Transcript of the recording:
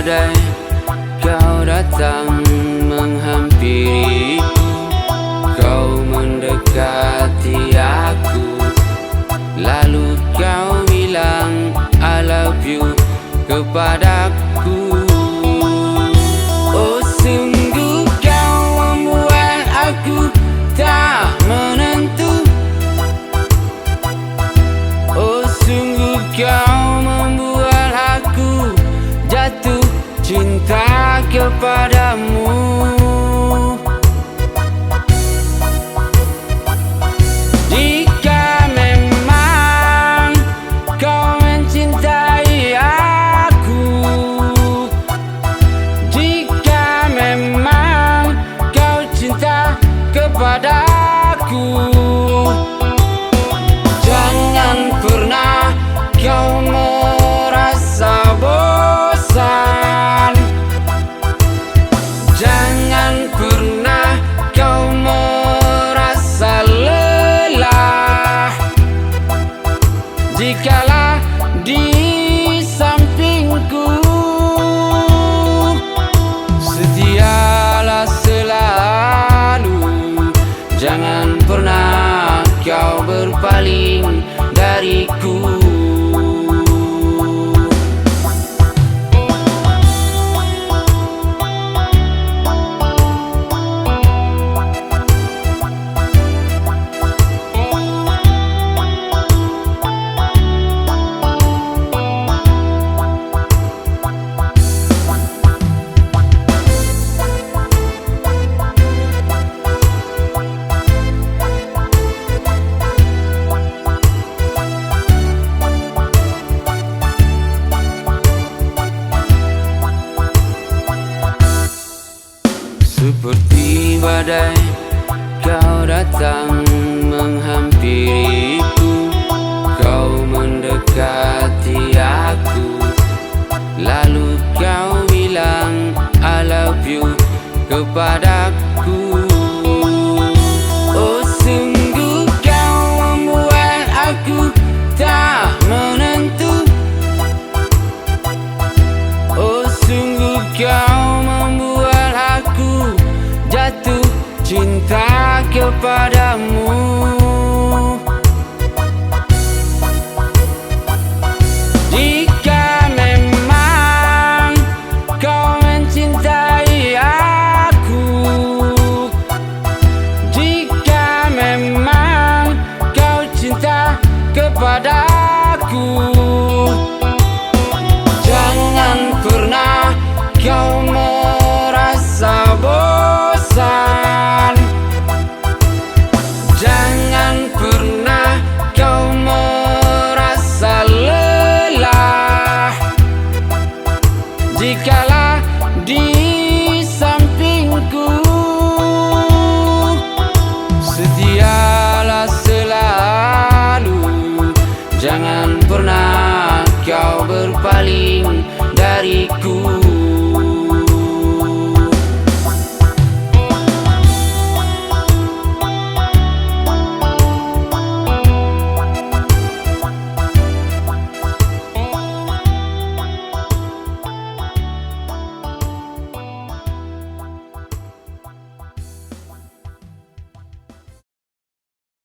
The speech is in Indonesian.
badai kau datang menghampiriku, kau mendekati aku, lalu kau bilang I love you kepadaku. Oh sungguh kau membuat aku tak menentu. Oh sungguh kau membuat aku jatuh cinta kepadamu. Jika memang kau mencintai aku, jika memang kau cinta kepadaku, jangan pernah kau merasa bosan, jangan pernah kau merasa lelah. Jikalau di sampingku, setialah selalu, jangan pernah kau berpaling dariku. Seperti badai kau datang menghampiriku, kau mendekati aku, lalu kau bilang I love you kepadaku. Oh sungguh kau membuat aku tak menentu. Oh sungguh kau membuat aku jatuh cinta kepadamu. Jika memang kau mencintai aku, jika memang kau cinta kepadaku, jangan pernah kau merasa bosan, jangan pernah kau merasa lelah. Jikalau di sampingku, setialah selalu, jangan pernah kau berpaling dariku.